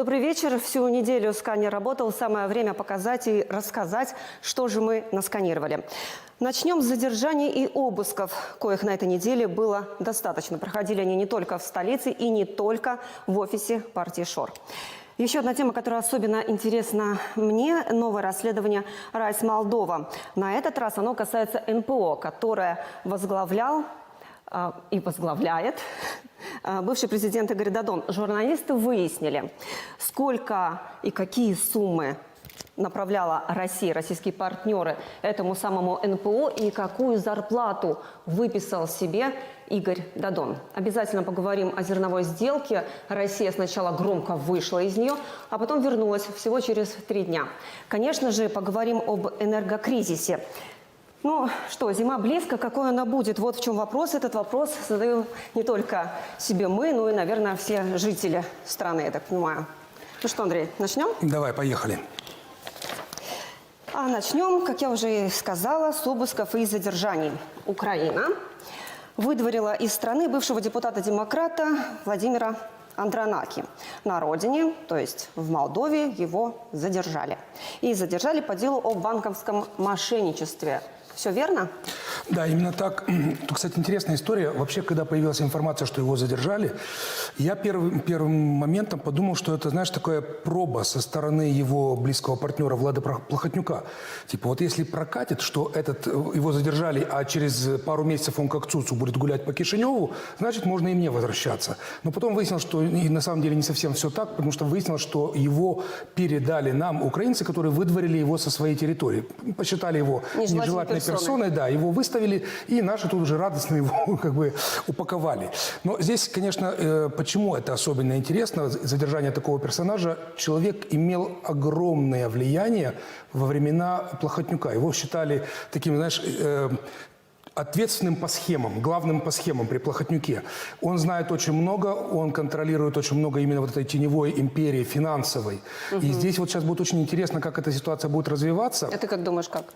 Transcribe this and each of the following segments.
Добрый вечер. Всю неделю сканер работал. Самое время показать и рассказать, что же мы насканировали. Начнем с задержаний и обысков, коих на этой неделе было достаточно. Проходили они не только в столице и не только в офисе партии ШОР. Еще одна тема, которая особенно интересна мне – новое расследование «Райс Молдова». На этот раз оно касается НПО, которое возглавлял и возглавляет бывший президент Игорь Додон. Журналисты выяснили, сколько и какие суммы направляла Россия, российские партнеры этому самому НПО и какую зарплату выписал себе Игорь Додон. Обязательно поговорим о зерновой сделке. Россия сначала громко вышла из нее, а потом вернулась всего через 3 дня. Конечно же, поговорим об энергокризисе. Ну что, зима близко, какой она будет? Вот в чем вопрос. Этот вопрос задаем не только себе мы, но и, наверное, все жители страны, я так понимаю. Ну что, Андрей, начнем? Давай, поехали. А начнем, как я уже и сказала, с обысков и задержаний. Украина выдворила из страны бывшего депутата-демократа Владимира Андронаки. На родине, то есть в Молдове, его задержали. И задержали по делу о банковском мошенничестве. Все верно? Да, именно так. Тут, кстати, интересная история. Вообще, когда появилась информация, что его задержали, я первым моментом подумал, что это, знаешь, такая проба со стороны его близкого партнера Влада Плохотнюка. Типа, вот если прокатит, что его задержали, а через пару месяцев он как Цуцу будет гулять по Кишиневу, значит, можно и мне возвращаться. Но потом выяснилось, что и на самом деле не совсем все так, потому что выяснилось, что его передали нам украинцы, которые выдворили его со своей территории. Посчитали его нежелательной персоной, да, его выставили, и наши тут уже радостно его как бы упаковали. Но здесь, конечно, почему это особенно интересно, задержание такого персонажа, человек имел огромное влияние во времена Плохотнюка. Его считали таким, знаешь, ответственным по схемам, главным по схемам при Плохотнюке. Он знает очень много, он контролирует очень много именно вот этой теневой империи финансовой. И здесь вот сейчас будет очень интересно, как эта ситуация будет развиваться. А ты как думаешь, как?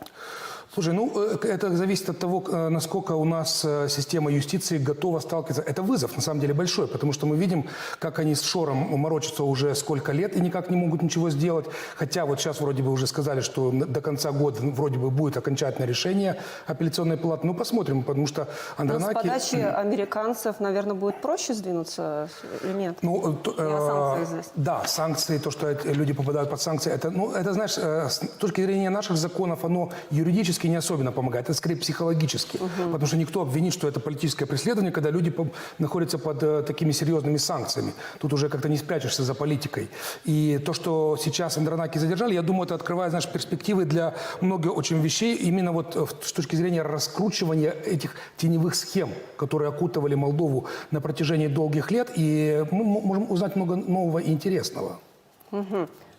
Слушай, ну, это зависит от того, насколько у нас система юстиции готова сталкиваться. Это вызов, на самом деле, большой, потому что мы видим, как они с Шором морочатся уже сколько лет и никак не могут ничего сделать. Хотя вот сейчас вроде бы уже сказали, что до конца года вроде бы будет окончательное решение апелляционной палаты. Ну, посмотрим, потому что Андронаки... Но с подачи американцев, наверное, будет проще сдвинуться или нет? Ну, санкции здесь. Да, санкции, то, что люди попадают под санкции, это, знаешь, с точки зрения наших законов, оно юридически не особенно помогает, это скорее психологически. Потому что никто обвинит, что это политическое преследование, когда люди находятся под такими серьезными санкциями. Тут уже как-то не спрячешься за политикой. И то, что сейчас Андронаки задержали, я думаю, это открывает, знаешь, перспективы для многих очень вещей, именно вот с точки зрения раскручивания этих теневых схем, которые окутывали Молдову на протяжении долгих лет. И мы можем узнать много нового и интересного.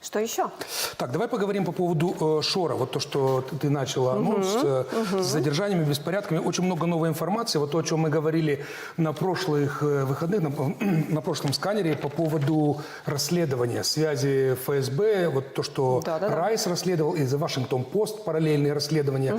Что еще? Так, давай поговорим по поводу Шора. Вот то, что ты начала с задержаниями, беспорядками. Очень много новой информации. Вот то, о чем мы говорили на прошлых выходных, на прошлом сканере по поводу расследования связи ФСБ. Вот то, что Райс расследовал, и The Washington Post параллельные расследования.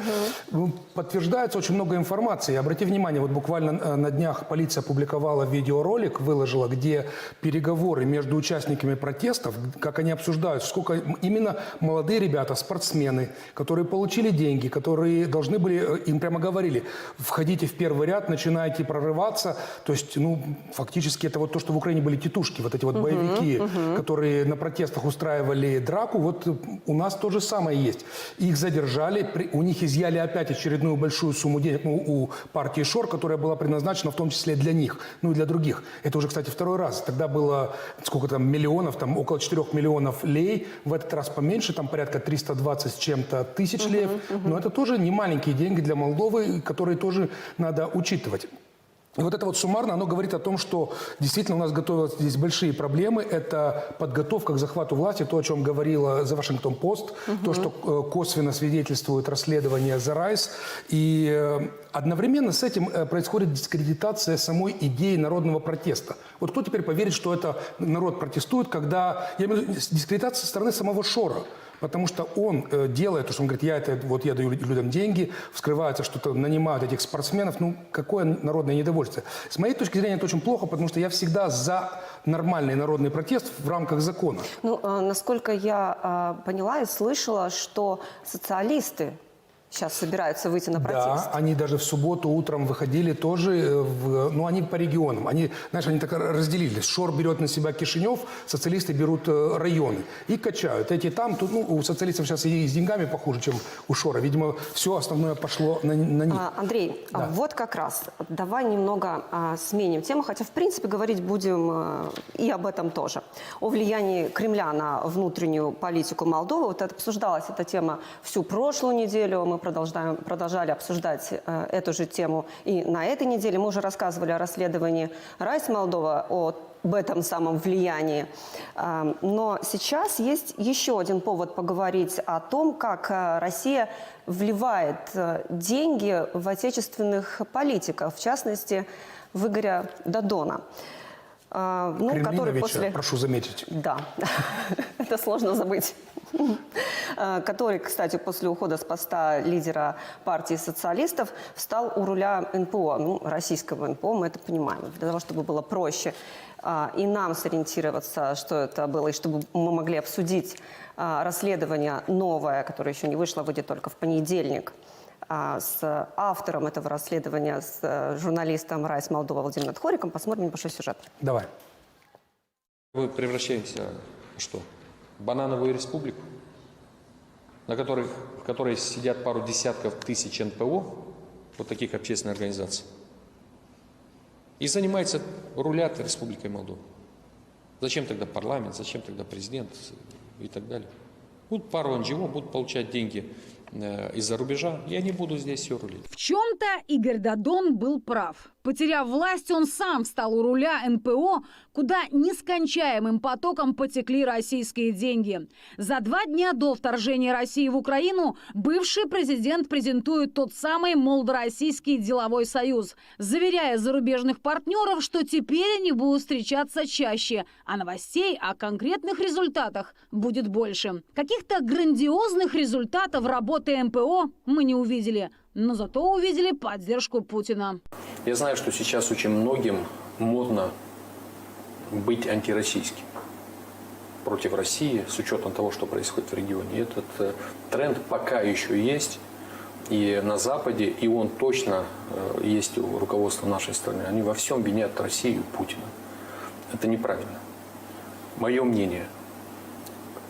Подтверждается очень много информации. Обрати внимание, вот буквально на днях полиция опубликовала видеоролик, выложила, где переговоры между участниками протестов, как они обсуждают, сколько именно молодые ребята, спортсмены, которые получили деньги, которые должны были, им прямо говорили, входите в первый ряд, начинайте прорываться. То есть, ну, фактически это вот то, что в Украине были тетушки, вот эти вот боевики, которые на протестах устраивали драку, вот у нас то же самое есть. Их задержали, у них изъяли опять очередную большую сумму денег, ну, у партии ШОР, которая была предназначена в том числе для них, ну и для других. Это уже, кстати, второй раз. Тогда было, сколько там, миллионов, там около 4 миллионов лей. В этот раз поменьше, там порядка 320 с чем-то тысяч лев. Но это тоже не маленькие деньги для Молдовы, которые тоже надо учитывать. И вот это вот суммарно, оно говорит о том, что действительно у нас готовились здесь большие проблемы. Это подготовка к захвату власти, то, о чем говорила The Washington Post, то, что косвенно свидетельствует расследование The Rise. И одновременно с этим происходит дискредитация самой идеи народного протеста. Вот кто теперь поверит, что это народ протестует, когда... Я имею в виду дискредитация со стороны самого Шора. Потому что он делает то, что он говорит, я даю людям деньги, вскрывается что-то, нанимают этих спортсменов. Ну, какое народное недовольство. С моей точки зрения, это очень плохо, потому что я всегда за нормальный народный протест в рамках закона. Ну, насколько я поняла и слышала, что социалисты сейчас собираются выйти на протест. Да, они даже в субботу утром выходили тоже, ну, они по регионам. Они, знаешь, они так разделились. ШОР берет на себя Кишинев, социалисты берут районы и качают. Эти там, тут, ну, у социалистов сейчас и с деньгами похуже, чем у ШОРа. Видимо, все основное пошло на них. Андрей, Да. вот как раз, давай немного сменим тему, хотя, в принципе, говорить будем и об этом тоже. О влиянии Кремля на внутреннюю политику Молдовы. Вот обсуждалась эта тема всю прошлую неделю. Мы продолжали обсуждать эту же тему и на этой неделе. Мы уже рассказывали о расследовании Райс Молдова, об этом самом влиянии. Но сейчас есть еще один повод поговорить о том, как Россия вливает деньги в отечественных политиков, в частности, в Игоря Додона. Ну, который после... прошу заметить. Да, это сложно забыть. Который, кстати, после ухода с поста лидера партии социалистов встал у руля НПО, ну, российского НПО, мы это понимаем, для того, чтобы было проще и нам сориентироваться, что это было, и чтобы мы могли обсудить расследование новое, которое еще не вышло, выйдет только в понедельник, с автором этого расследования, с журналистом Райс Молдова Владимиром Тхориком. Посмотрим небольшой сюжет. Давай. Вы превращаетесь в что? Банановую республику, в которой сидят пару десятков тысяч НПО, вот таких общественных организаций, и занимается, рулят Республикой Молдова. Зачем тогда парламент, зачем тогда президент и так далее? Будут пару НГО, будут получать деньги из-за рубежа, я не буду здесь все рулить. В чем-то Игорь Додон был прав. Потеряв власть, он сам встал у руля НПО, куда нескончаемым потоком потекли российские деньги. За 2 дня до вторжения России в Украину бывший президент презентует тот самый Молдо-Российский деловой союз, заверяя зарубежных партнеров, что теперь они будут встречаться чаще, а новостей о конкретных результатах будет больше. Каких-то грандиозных результатов работы МПО мы не увидели, но зато увидели поддержку Путина. Я знаю, что сейчас очень многим модно быть антироссийским, против России, с учетом того, что происходит в регионе. И этот тренд пока еще есть и на Западе, и он точно есть у руководства нашей страны. Они во всем винят Россию и Путина. Это неправильно. Мое мнение,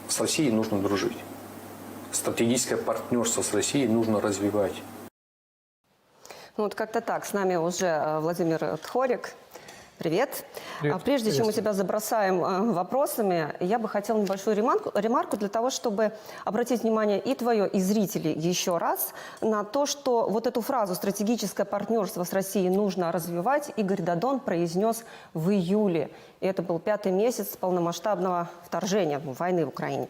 с Россией нужно дружить. Стратегическое партнерство с Россией нужно развивать. Ну, вот как-то так. С нами уже Владимир Тхорик. Привет. Привет. Прежде чем мы тебя забросаем вопросами, я бы хотела небольшую ремарку для того, чтобы обратить внимание и твое, и зрителей еще раз на то, что вот эту фразу «стратегическое партнерство с Россией нужно развивать» Игорь Додон произнес в июле. И это был 5-й месяц полномасштабного вторжения, войны в Украине.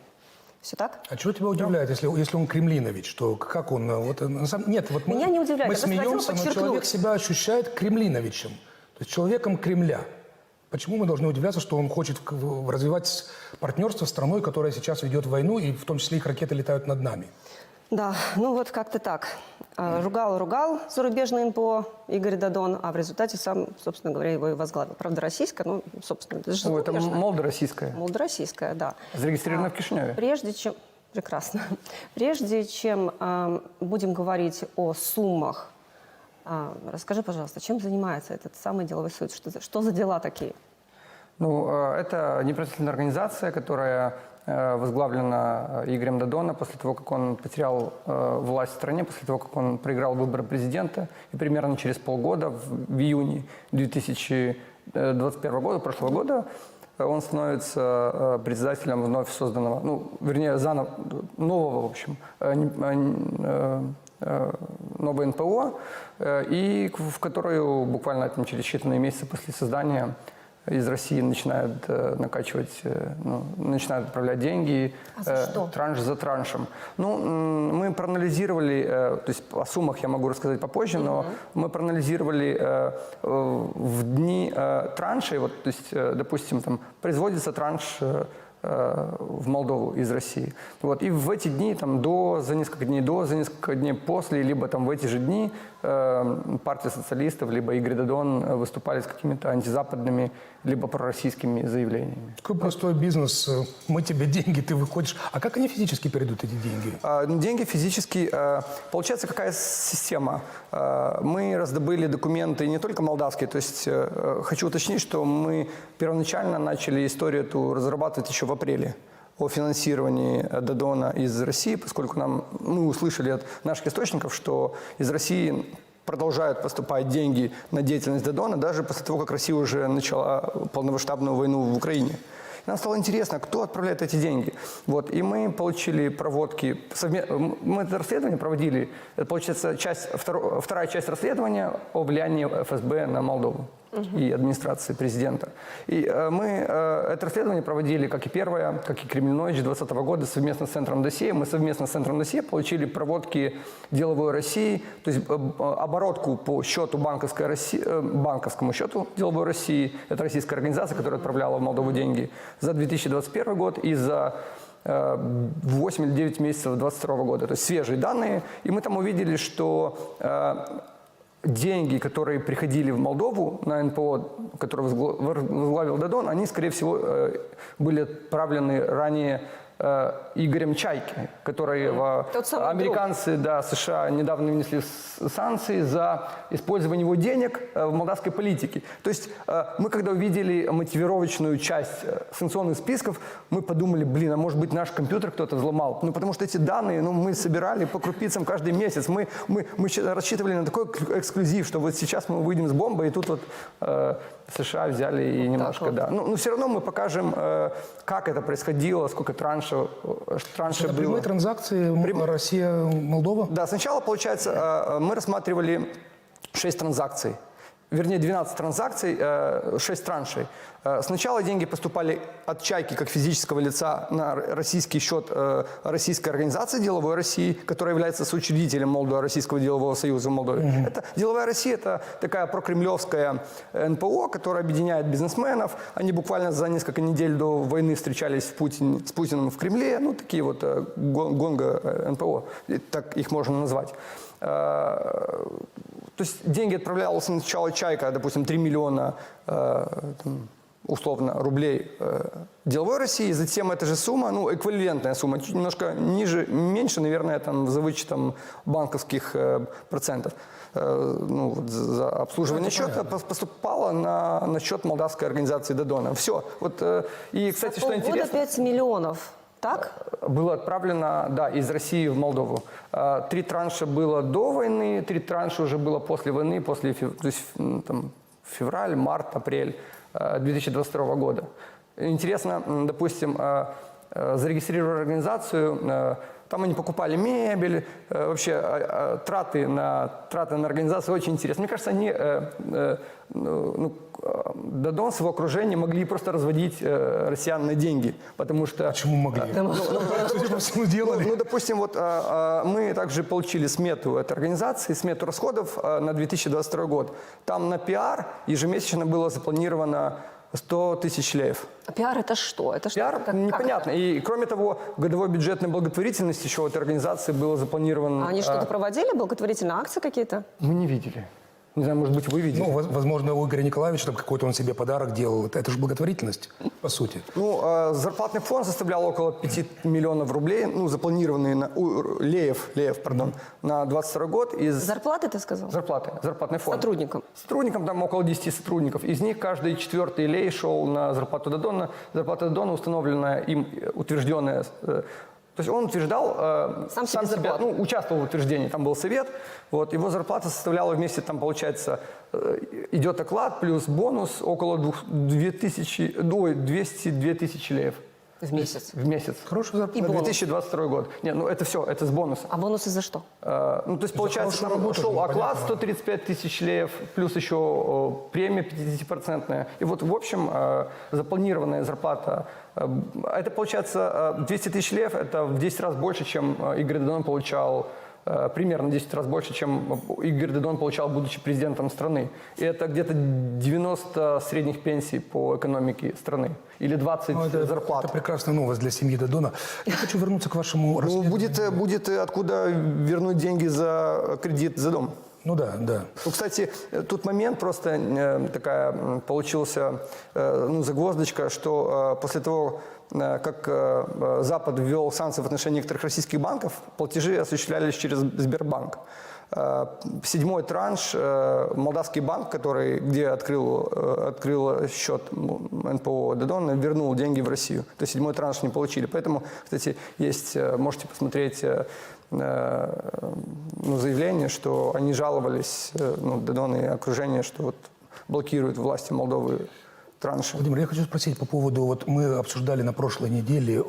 Все так? А чего тебя удивляет, если он кремлинович, то как он? Вот, нет, вот Меня не удивляет. Мы Я просто хотела смеемся, но подчеркнуть. человек себя ощущает кремлиновичем, то есть человеком Кремля. Почему мы должны удивляться, что он хочет развивать партнерство с страной, которая сейчас ведет войну, и в том числе их ракеты летают над нами? Да, ну вот как-то так. Ругал зарубежный НПО Игорь Додон, а в результате сам, собственно говоря, его и возглавил. Правда, российская, но, собственно, это же Это зарубежная. молдо-российская. Молдо-российская, да. Зарегистрирована в Кишиневе. Прежде чем... Прекрасно. Прежде чем будем говорить о суммах, расскажи, пожалуйста, чем занимается этот самый деловой союз? Что за дела такие? Ну, это неправительственная организация, которая возглавлена Игорем Додоном после того, как он потерял власть в стране, после того, как он проиграл выборы президента. И примерно через полгода, в июне 2021 года, прошлого года, он становится председателем вновь созданного, ну, вернее, заново, нового, в общем, новое НПО, и в которую буквально там, через считанные месяцы после создания из России начинают накачивать, начинают отправлять деньги транш за траншем. Ну, мы проанализировали, то есть о суммах я могу рассказать попозже, но мы проанализировали в дни траншей, вот, то есть, допустим, там производится транш в Молдову из России. Вот. И в эти дни, там, за несколько дней до, за несколько дней после, либо там в эти же дни партия социалистов, либо Игорь Дадон выступали с какими-то антизападными, либо пророссийскими заявлениями. Такой простой бизнес. Мы тебе деньги, ты выходишь. А как они физически перейдут, эти деньги? Деньги физически. Получается, какая система? Мы раздобыли документы не только молдавские, то есть хочу уточнить, что мы первоначально начали историю эту разрабатывать еще в апреле о финансировании Дадона из России, поскольку мы услышали от наших источников, что из России продолжают поступать деньги на деятельность Дадона, даже после того, как Россия уже начала полномасштабную войну в Украине. Нам стало интересно, кто отправляет эти деньги. Вот. И мы получили проводки, мы это расследование проводили, это, получается, вторая часть расследования о влиянии ФСБ на Молдову и администрации президента. И мы это расследование проводили, как и первое, как и Кремль Ночь 2020 года, совместно с Центром Досье. Мы совместно с Центром Досье получили проводки Деловой России, то есть оборотку по счету банковскому счету Деловой России. Это российская организация, которая отправляла в Молдову деньги за 2021 год и за 8 или 9 месяцев 2022 года. То есть свежие данные. И мы там увидели, что деньги, которые приходили в Молдову на НПО, который возглавил Дадон, они, скорее всего, были отправлены ранее Игорем Чайки, которые американцы, США недавно внесли санкции за использование его денег в молдавской политике. То есть мы, когда увидели мотивировочную часть санкционных списков, мы подумали, а может быть наш компьютер кто-то взломал. Потому что эти данные мы собирали по крупицам каждый месяц. Мы рассчитывали на такой эксклюзив, что вот сейчас мы выйдем с бомбой, и тут вот США взяли и немножко, Но все равно мы покажем, как это происходило, сколько траншей Это было. прямые транзакции Россия-Молдова? Да, сначала, получается, мы рассматривали 6 транзакций. Вернее, 12 транзакций, 6 траншей. Сначала деньги поступали от Чайки, как физического лица, на российский счет российской организации «Деловой России», которая является соучредителем Молдово-Российского делового союза в Молдове. Это «Деловая Россия» — это такая прокремлевская НПО, которая объединяет бизнесменов. Они буквально за несколько недель до войны встречались с Путиным в Кремле. Такие вот гонго-НПО, так их можно назвать. То есть деньги отправлялась сначала Чайка, допустим, 3 миллиона условно рублей Деловой России, затем эта же сумма, эквивалентная сумма, чуть немножко меньше, наверное, за вычетом банковских процентов, за обслуживание счета поступала на счет молдавской организации Дадона. Все. И, кстати, что интересно... 5 миллионов. Так? Было отправлено, из России в Молдову. 3 транша было до войны, 3 транша уже было после войны, то есть февраль, март, апрель 2022 года. Интересно, допустим, зарегистрировали организацию, там они покупали мебель, вообще траты на организацию очень интересны. Мне кажется, они, Дадон с его окружения могли просто разводить россиян на деньги, потому что... Почему могли? Делали. Допустим, мы также получили смету этой организации, смету расходов на 2022 год. Там на пиар ежемесячно было запланировано 100 тысяч леев. А пиар это что? Пиар непонятно. И кроме того, годовой бюджет на благотворительность еще у этой организации было запланировано. А они что-то проводили? Благотворительные акции какие-то? Мы не видели. Не знаю, может быть, вы видели. Возможно, у Игоря Николаевича там какой-то он себе подарок делал. Это же благотворительность, по сути. Зарплатный фонд составлял около 5 миллионов рублей, запланированные леев, на 22 год. Зарплаты, ты сказал? Зарплатный фонд. Сотрудникам? Сотрудникам, там около 10 сотрудников. Из них каждый 4-й лей шел на зарплату Дадона. Зарплата Дадона, установленная им, утвержденная. То есть он утверждал, сам себя, участвовал в утверждении, там был совет, его зарплата составляла вместе, там получается, идет оклад плюс бонус около 202 тысячи леев. В месяц? В месяц. Хорошая зарплата. На 2022 год. Нет, это все, это с бонусом. А бонусы за что? То есть, получается, там шел оклад 135 тысяч леев, плюс еще премия 50%. И в общем, запланированная зарплата, это получается 200 тысяч леев, это в 10 раз больше, чем Игорь Дадон получал примерно 10 раз больше, чем Игорь Додон получал, будучи президентом страны. И это где-то 90 средних пенсий по экономике страны. Или 20 зарплат. Это прекрасная новость для семьи Додона. Я хочу вернуться к вашему Ну, расследованию. будет откуда вернуть деньги за кредит за дом. Ну да, да. Ну, кстати, тут момент просто такая получился, загвоздочка, что после того, как Запад ввел санкции в отношении некоторых российских банков, платежи осуществлялись через Сбербанк. Седьмой транш, молдавский банк, где открыл счет НПО Додона, вернул деньги в Россию. То есть седьмой транш не получили. Поэтому, кстати, можете посмотреть заявление, что они жаловались, Додон и окружение, что вот блокируют власти Молдовы транши. Владимир, я хочу спросить по поводу, вот мы обсуждали на прошлой неделе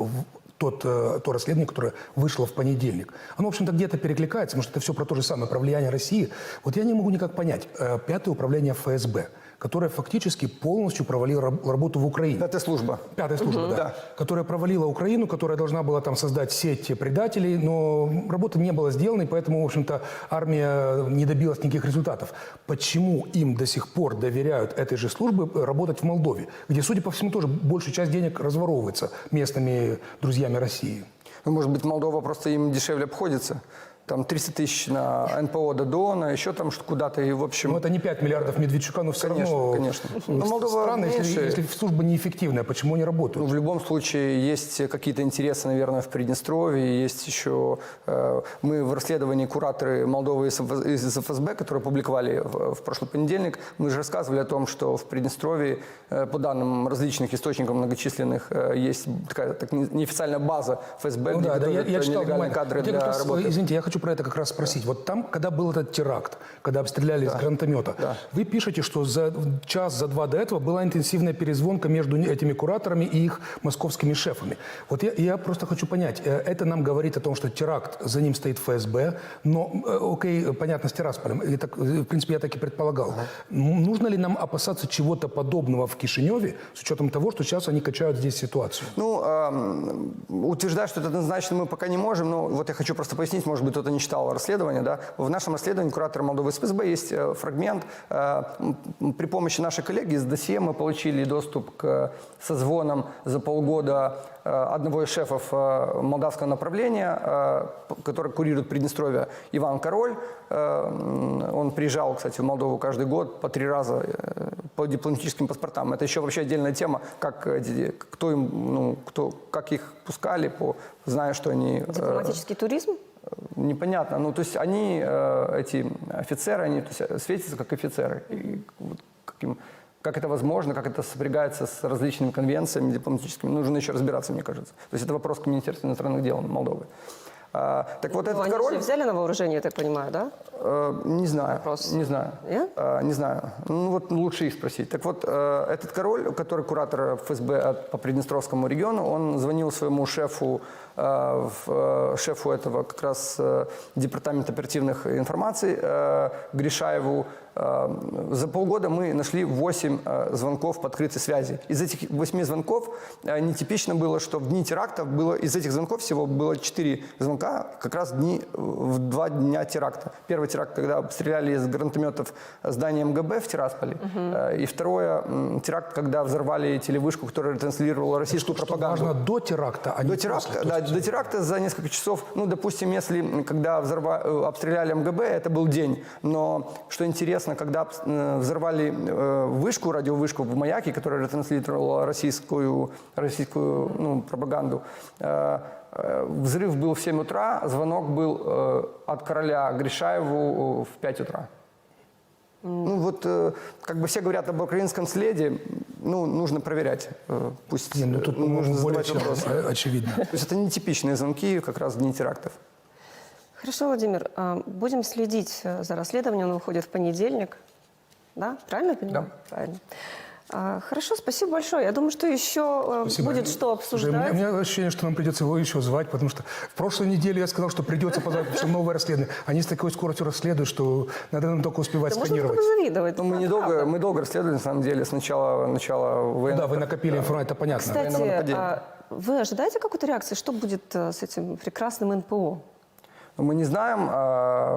то расследование, которое вышло в понедельник. Оно, в общем-то, где-то перекликается, потому что это все про то же самое, про влияние России. Вот я не могу никак понять. Пятое управление ФСБ, которое фактически полностью провалило работу в Украине. Пятая служба. Пятая служба, да. Которая провалила Украину, которая должна была там создать сеть предателей, но работа не была сделана, и поэтому, в общем-то, армия не добилась никаких результатов. Почему им до сих пор доверяют этой же службе работать в Молдове, где, судя по всему, тоже большая часть денег разворовывается местными друзьями России? Ну, может быть, Молдова просто им дешевле обходится. Там 300 тысяч на НПО Додона, еще там куда-то, и в общем... Ну, это не 5 миллиардов Медведчука, но все равно... Конечно. Но Молдова странно, меньше. если служба неэффективная, почему они работают? Ну, в любом случае, есть какие-то интересы, наверное, в Приднестровье. Есть еще... Мы в расследовании кураторы Молдовы из ФСБ, которые публиковали в прошлый понедельник, мы же рассказывали о том, что в Приднестровье, по данным различных источников многочисленных, есть такая неофициальная база ФСБ, где готовят нелегальные кадры для работы. Извините, я хочу про это как раз спросить. Вот там, когда был этот теракт, когда обстреляли из гранатомета, вы пишете, что за час, за два до этого была интенсивная перезвонка между этими кураторами и их московскими шефами. Вот я просто хочу понять, это нам говорит о том, что теракт, за ним стоит ФСБ, но, окей, понятно, с Тирасполем, и так, в принципе, я так и предполагал. Нужно ли нам опасаться чего-то подобного в Кишиневе, с учетом того, что сейчас они качают здесь ситуацию? Ну, утверждать, что это однозначно мы пока не можем, но вот я хочу просто пояснить, может быть, кто-то не читал расследование, да, в нашем расследовании куратора Молдовы из ФСБ есть фрагмент. При помощи нашей коллеги из досье мы получили доступ к созвонам за полгода одного из шефов молдавского направления, который курирует Приднестровье, Иван Король. Он приезжал, кстати, в Молдову каждый год по 3 раза по дипломатическим паспортам. Это еще вообще отдельная тема, как их пускали, зная, что они... Дипломатический туризм? Непонятно. Ну, то есть они, эти офицеры, они светятся как офицеры. И вот как это возможно, как это сопрягается с различными конвенциями дипломатическими, нужно еще разбираться, мне кажется. То есть это вопрос к Министерству иностранных дел Молдовы. Так вот, этот они король... же взяли на вооружение, я так понимаю, да? Не знаю. Вопрос. Не знаю. Не знаю. Ну, вот лучше их спросить. Так вот, этот король, который куратор ФСБ по Приднестровскому региону, он звонил своему шефу этого как раз департамента оперативных информаций Гришаеву. За полгода мы нашли 8 звонков по открытой связи. Из этих 8 звонков нетипично было, что в дни теракта из этих звонков всего было 4 звонка как раз в 2 дня теракта. Первый теракт, когда обстреляли из гранатометов здание МГБ в Тирасполе. И второе теракт, когда взорвали телевышку, которая транслировала российскую пропаганду. Важно до теракта, а не после. До теракта за несколько часов, ну, допустим, когда обстреляли МГБ, это был день. Но, что интересно, когда взорвали радиовышку в Маяке, которая ретранслировала российскую пропаганду, взрыв был в 7 утра, звонок был от короля Гришаеву в 5 утра. Ну вот, как бы все говорят об украинском следе, нужно проверять. Пусть тут нужно задавать вопросы. Очевидно. То есть это нетипичные звонки как раз в дни терактов. Хорошо, Владимир, будем следить за расследованием, оно выходит в понедельник. Да? Правильно я понимаю? Да. Правильно. Хорошо, спасибо большое. Я думаю, что еще будет что обсуждать. У меня ощущение, что нам придется его еще звать, потому что в прошлой неделе я сказал, что придется позвать, потому что новое расследование. Они с такой скоростью расследуют, что надо нам только успевать сканировать. Можно завидовать. Мы долго расследовали, на самом деле, с начала военного... Да, вы накопили информацию, это понятно. Кстати, вы ожидаете какой-то реакции? Что будет с этим прекрасным НПО? мы не знаем.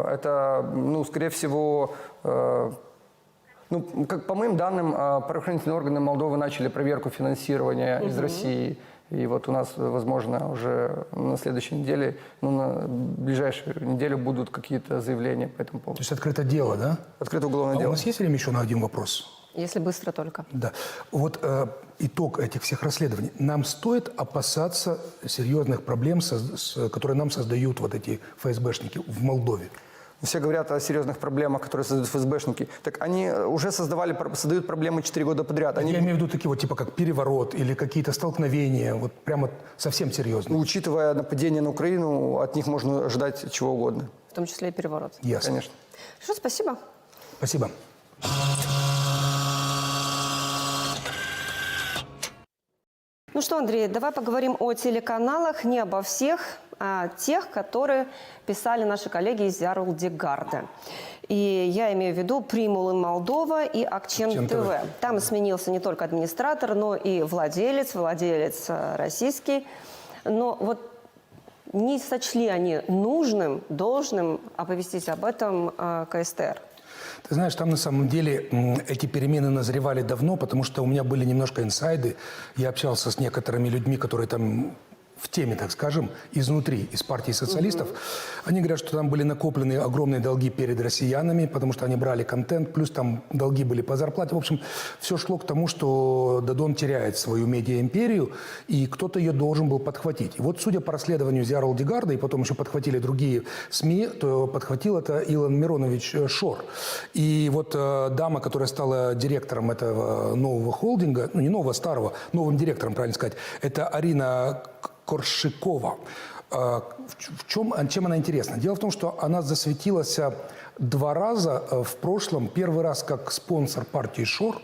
Это, ну, скорее всего, ну, как по моим данным, правоохранительные органы Молдовы начали проверку финансирования из России. И вот у нас, возможно, уже на следующей неделе, ну, на ближайшую неделю будут какие-то заявления по этому поводу. То есть открыто дело, да? Открыто уголовное А у дело. нас есть время еще на один вопрос? Если быстро только. Да. Вот итог этих всех расследований. Нам стоит опасаться серьезных проблем, которые нам создают вот эти ФСБшники в Молдове. Все говорят о серьезных проблемах, которые создают ФСБшники. Так они уже создают проблемы 4 года подряд. Они, Я имею в виду такие вот типа как переворот или какие-то столкновения, вот прямо совсем серьезно. учитывая нападение на Украину, от них можно ожидать чего угодно. В том числе и переворот. Ясно. Конечно. Хорошо, спасибо. Спасибо. Ну что, Андрей, давай поговорим о телеканалах, не обо всех, а тех, которые писали наши коллеги из Ярлдигарда. И я имею в виду Примулы Молдова и Акчен ТВ. Там сменился не только администратор, но и владелец российский. Но вот не сочли они нужным, должным оповестить об этом КСТР. Ты знаешь, там на самом деле эти перемены назревали давно, потому что у меня были немножко инсайды. Я общался с некоторыми людьми, которые там в теме, так скажем, изнутри, из партии социалистов. Они говорят, что там были накоплены огромные долги перед россиянами, потому что они брали контент, плюс там долги были по зарплате. В общем, все шло к тому, что Дадон теряет свою медиа-империю, и кто-то ее должен был подхватить. И вот, судя по расследованию Ярлдигарда, и потом еще подхватили другие СМИ, то подхватил это Илон Миронович Шор. И вот дама, которая стала директором этого нового холдинга, ну не нового, старого, новым директором, правильно сказать, это Арина Коршикова. Чем она интересна? Дело в том, что она засветилась 2 раза в прошлом. Первый раз как спонсор партии Шор,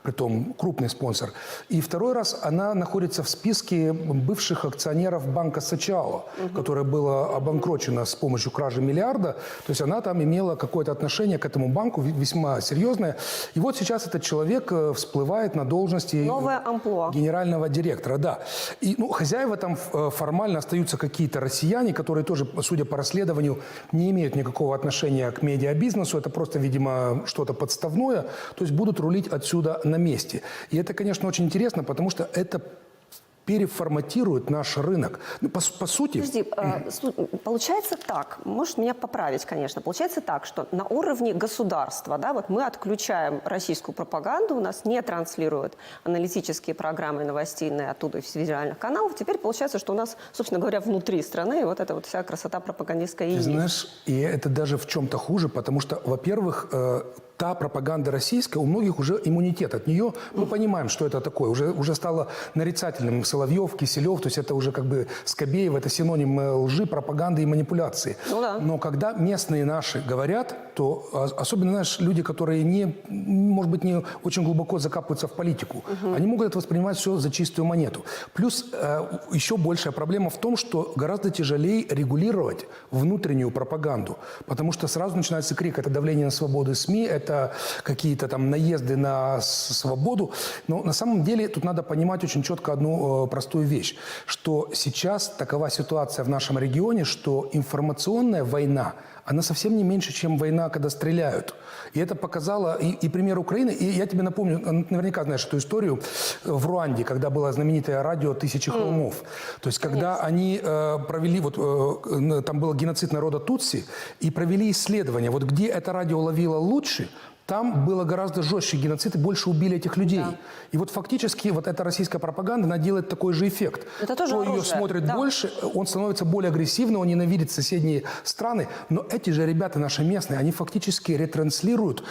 притом крупный спонсор. И второй раз она находится в списке бывших акционеров банка Сочиало, которое было обанкрочено с помощью кражи миллиарда. То есть она там имела какое-то отношение к этому банку весьма серьезное. И вот сейчас этот человек всплывает на должности Новое амплуа. генерального директора. Да. И ну, хозяева там формально остаются какие-то россияне, которые тоже, судя по расследованию, не имеют никакого отношения к медиабизнесу. Это просто, видимо, что-то подставное. То есть будут рулить отсюда на месте. И это, конечно, очень интересно, потому что это переформатирует наш рынок. Ну, по сути... Подожди, получается так, можешь меня поправить, конечно, получается так, что на уровне государства, да, вот мы отключаем российскую пропаганду, у нас не транслируют аналитические программы новостейные оттуда из федеральных каналов, теперь получается, что у нас, собственно говоря, внутри страны вот эта вот вся красота пропагандистская и есть. Знаешь, и это даже в чем-то хуже, потому что, во-первых, та пропаганда российская, у многих уже иммунитет от нее. Мы понимаем, что это такое. Уже стало нарицательным Соловьев, Киселев, то есть это уже как бы Скобеев, это синоним лжи, пропаганды и манипуляции. Ну да. Но когда местные наши говорят, то особенно, знаешь, люди, которые не, может быть, не очень глубоко закапываются в политику, они могут это воспринимать все за чистую монету. Плюс еще большая проблема в том, что гораздо тяжелее регулировать внутреннюю пропаганду, потому что сразу начинается крик, это давление на свободу СМИ, это какие-то там наезды на свободу. Но на самом деле тут надо понимать очень четко одну простую вещь, что сейчас такова ситуация в нашем регионе, что информационная война, она совсем не меньше, чем война, когда стреляют. И это показало и пример Украины. И я тебе напомню, наверняка знаешь эту историю в Руанде, когда было знаменитое радио «Тысячи холмов». То есть когда они провели, вот там был геноцид народа Тутси, и провели исследования, вот где это радио ловило лучше, там было гораздо жестче геноцид, и больше убили этих людей. Да. И вот фактически вот эта российская пропаганда, она делает такой же эффект. Это тоже Кто оружие. ее смотрит Да. больше, он становится более агрессивным, он ненавидит соседние страны. Но эти же ребята наши местные, они фактически ретранслируют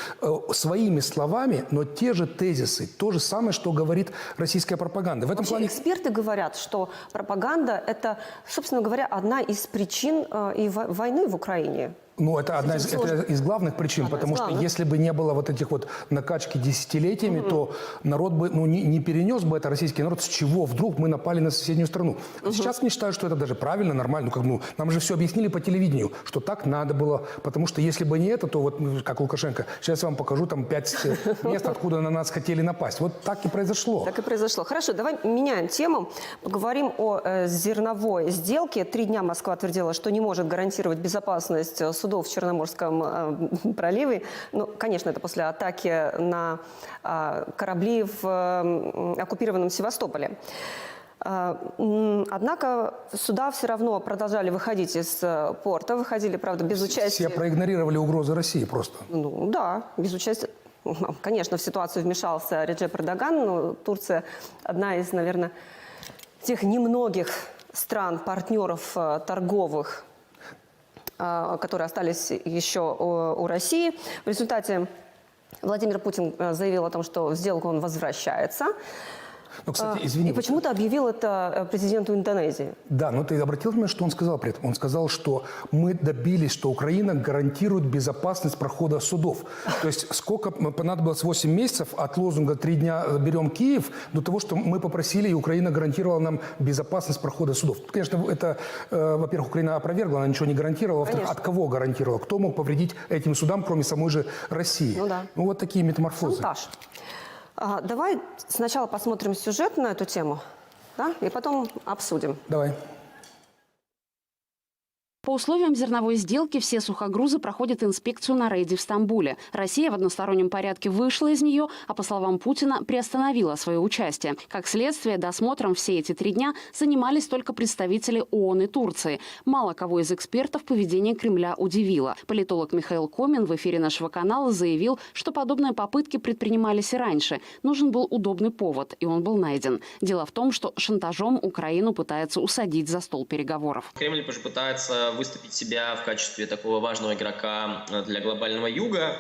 своими словами, но те же тезисы, то же самое, что говорит российская пропаганда. В этом Вообще, плане... эксперты говорят, что пропаганда – это, собственно говоря, одна из причин и войны в Украине. Ну, это одна из, это из главных причин, потому что если бы не было вот этих вот накачки десятилетиями, то народ бы, ну, не перенес бы это, российский народ, с чего вдруг мы напали на соседнюю страну. А сейчас не считаю, что это даже правильно, нормально. Ну, как, ну, нам же все объяснили по телевидению, что так надо было, потому что если бы не это, то вот, как Лукашенко, сейчас я вам покажу там 5 мест, откуда на нас хотели напасть. Вот так и произошло. Так и произошло. Хорошо, давай меняем тему. Поговорим о зерновой сделке. 3 дня Москва твердила, что не может гарантировать безопасность судов в Черноморском проливе. Ну, конечно, это после атаки на корабли в оккупированном Севастополе. Однако суда все равно продолжали выходить из порта. Выходили, правда, без участия. Все проигнорировали угрозы России просто. Ну да, без участия. Конечно, в ситуацию вмешался Реджеп Эрдоган, но Турция одна из, наверное, тех немногих стран, партнеров торговых, которые остались еще у России. В результате Владимир Путин заявил о том, что в сделку он возвращается. Ну, кстати, извини. И почему-то объявил это президенту Индонезии. Да, но ты обратил внимание, что он сказал при этом? Он сказал, что мы добились, что Украина гарантирует безопасность прохода судов. То есть сколько понадобилось 8 месяцев от лозунга «3 дня берем Киев» до того, что мы попросили, и Украина гарантировала нам безопасность прохода судов. Конечно, это, во-первых, Украина опровергла, она ничего не гарантировала. Во-вторых, от кого гарантировала? Кто мог повредить этим судам, кроме самой же России? Ну да. Ну вот такие метаморфозы. Шантаж. Давай сначала посмотрим сюжет на эту тему, да, и потом обсудим. Давай. По условиям зерновой сделки все сухогрузы проходят инспекцию на рейде в Стамбуле. Россия в одностороннем порядке вышла из нее, а по словам Путина, приостановила свое участие. Как следствие, досмотром все эти 3 дня занимались только представители ООН и Турции. Мало кого из экспертов поведение Кремля удивило. Политолог Михаил Комин в эфире нашего канала заявил, что подобные попытки предпринимались и раньше. Нужен был удобный повод, и он был найден. Дело в том, что шантажом Украину пытается усадить за стол переговоров. Кремль пытается выступить себя в качестве такого важного игрока для глобального юга,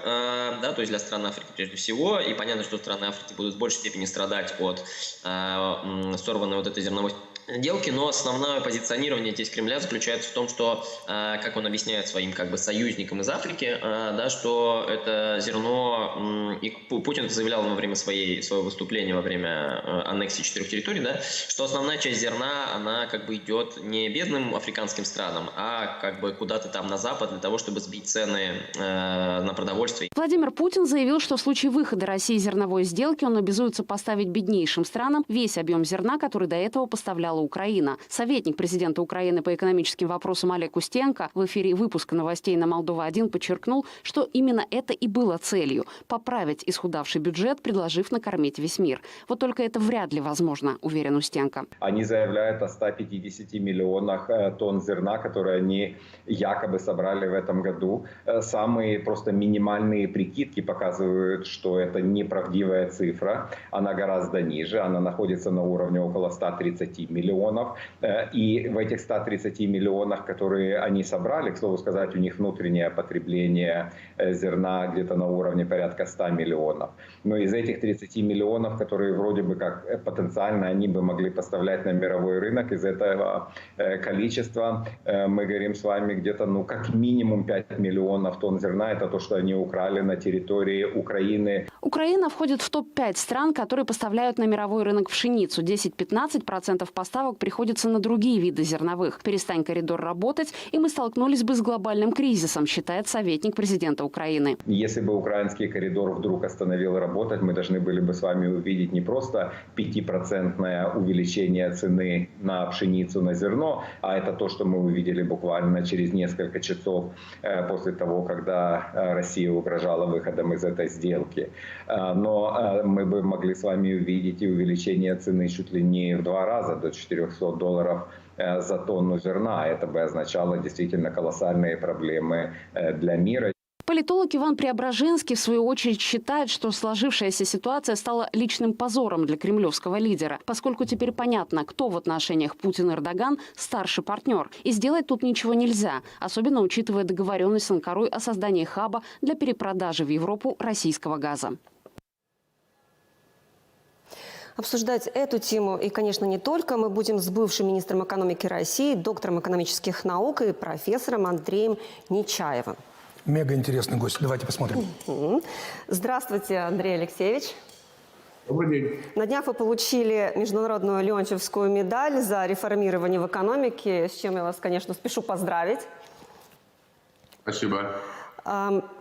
да, то есть для стран Африки прежде всего. И понятно, что страны Африки будут в большей степени страдать от сорванной вот этой зерновой сделки, но основное позиционирование здесь Кремля заключается в том, что, как он объясняет своим как бы союзникам из Африки, да, что это зерно, и Путин это заявлял во время своего выступления, во время аннексии 4 территорий, да, что основная часть зерна, она как бы идет не бедным африканским странам, а как бы куда-то там на запад для того, чтобы сбить цены на продовольствие. Владимир Путин заявил, что в случае выхода России из зерновой сделки он обязуется поставить беднейшим странам весь объем зерна, который до этого поставляла Украина. Советник президента Украины по экономическим вопросам Олег Устенко в эфире выпуска новостей на Молдова-1 подчеркнул, что именно это и было целью – поправить исхудавший бюджет, предложив накормить весь мир. Вот только это вряд ли возможно, уверен Устенко. Они заявляют о 150 миллионах тонн зерна, которые они якобы собрали в этом году. Самые просто минимальные прикидки показывают, что это неправдивая цифра. Она гораздо ниже, она находится на уровне около 130 миллионов. И в этих 130 миллионах, которые они собрали, к слову сказать, у них внутреннее потребление зерна где-то на уровне порядка 100 миллионов. Но из этих 30 миллионов, которые вроде бы как потенциально они бы могли поставлять на мировой рынок, из этого количества мы говорим с вами где-то, ну, как минимум 5 миллионов тонн зерна. Это то, что они украли на территории Украины. Украина входит в топ-5 стран, которые поставляют на мировой рынок пшеницу. 10-15% поставок приходится на другие виды зерновых. Перестань коридор работать, и мы столкнулись бы с глобальным кризисом, считает советник президента Украины. Если бы украинский коридор вдруг остановил работать, мы должны были бы с вами увидеть не просто 5% увеличение цены на пшеницу, на зерно, а это то, что мы увидели буквально через несколько часов после того, когда Россия угрожала выходом из этой сделки. Но мы бы могли с вами увидеть и увеличение цены чуть ли не в 2 раза, до $400 за тонну зерна. Это бы означало действительно колоссальные проблемы для мира. Политолог Иван Преображенский, в свою очередь, считает, что сложившаяся ситуация стала личным позором для кремлевского лидера, поскольку теперь понятно, кто в отношениях Путин-Эрдоган старший партнер. И сделать тут ничего нельзя, особенно учитывая договоренность с Анкарой о создании хаба для перепродажи в Европу российского газа. Обсуждать эту тему и, конечно, не только мы будем с бывшим министром экономики России, доктором экономических наук и профессором Андреем Нечаевым. Мега интересный гость. Давайте посмотрим. Здравствуйте, Андрей Алексеевич. Добрый день. На днях вы получили международную Леонтьевскую медаль за реформирование в экономике, с чем я вас, конечно, спешу поздравить. Спасибо.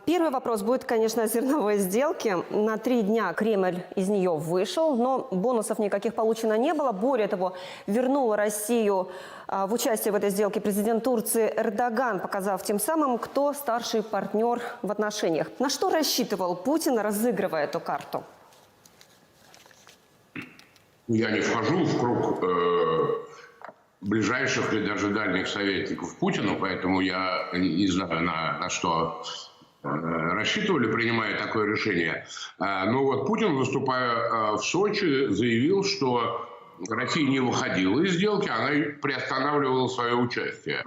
Первый вопрос будет, конечно, о зерновой сделке. На 3 дня Кремль из нее вышел, но бонусов никаких получено не было. Более того, вернул Россию в участие в этой сделке президент Турции Эрдоган, показав тем самым, кто старший партнер в отношениях. На что рассчитывал Путин, разыгрывая эту карту? Я не вхожу в круг ближайших и даже дальних советников Путина, поэтому я не знаю, на что рассчитывали, принимая такое решение. Но вот Путин, выступая в Сочи, заявил, что Россия не выходила из сделки, она приостанавливала свое участие,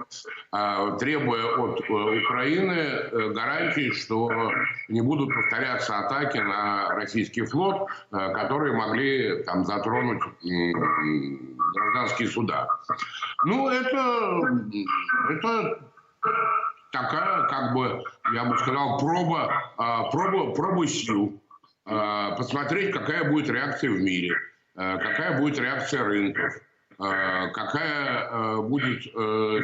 требуя от Украины гарантий, что не будут повторяться атаки на российский флот, которые могли там затронуть гражданские суда. Ну, это такая, как бы, я бы сказал, проба сил. Посмотреть, какая будет реакция в мире, какая будет реакция рынков, какая будет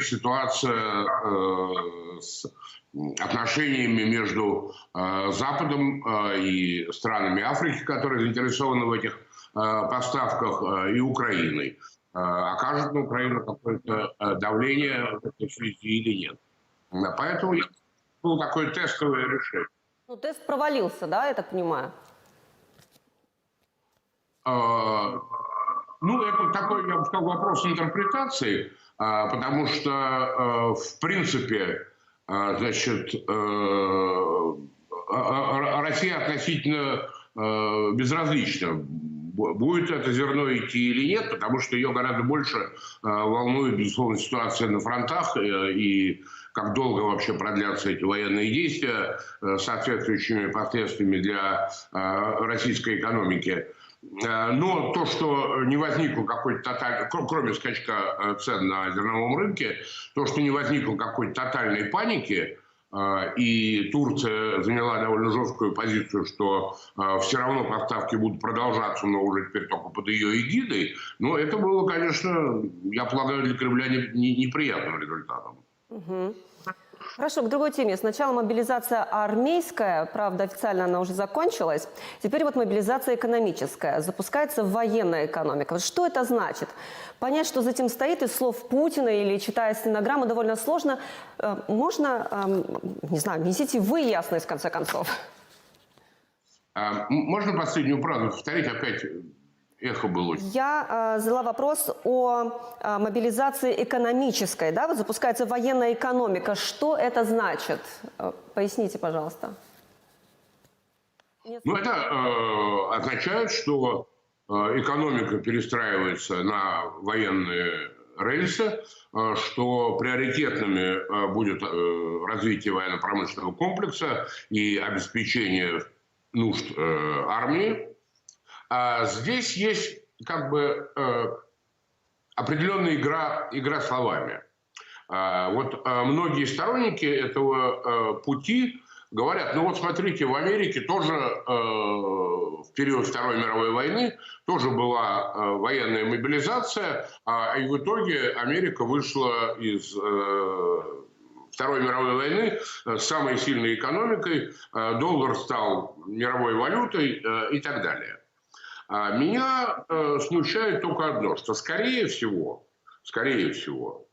ситуация с отношениями между Западом и странами Африки, которые заинтересованы в этих поставках, и Украиной. Окажет на Украину какое-то давление в этой связи или нет. Поэтому было такое тестовое решение. Ну, тест провалился, да, я так понимаю? Ну, это такой, я бы сказал, вопрос интерпретации, потому что, в принципе, значит, Россия относительно безразлична, будет это зерно идти или нет, потому что ее гораздо больше волнует, безусловно, ситуация на фронтах и как долго вообще продлятся эти военные действия с соответствующими последствиями для российской экономики. Но то, что не возникло какой-то тотальной, кроме скачка цен на зерновом рынке, то, что не возникло какой-то тотальной паники, и Турция заняла довольно жесткую позицию, что все равно поставки будут продолжаться, но уже теперь только под ее эгидой, но это было, конечно, я полагаю, для Кремля неприятным результатом. Угу. Хорошо, к другой теме. Сначала мобилизация армейская, правда, официально она уже закончилась. Теперь вот мобилизация экономическая. Запускается военная экономика. Что это значит? Понять, что за этим стоит, из слов Путина или читая стенограмму, довольно сложно. Можно, не знаю, несите вы ясность, в конце концов. Можно последнюю фразу повторить опять? Эхо было. Я задала вопрос о мобилизации экономической. Да? Вот запускается военная экономика. Что это значит? Поясните, пожалуйста. Ну, это означает, что экономика перестраивается на военные рельсы, что приоритетными будет развитие военно-промышленного комплекса и обеспечение нужд армии. Здесь есть как бы определенная игра словами. Вот многие сторонники этого пути говорят, ну вот смотрите, в Америке тоже в период Второй мировой войны тоже была военная мобилизация, и в итоге Америка вышла из Второй мировой войны с самой сильной экономикой, доллар стал мировой валютой и так далее. Меня смущает только одно, что скорее всего,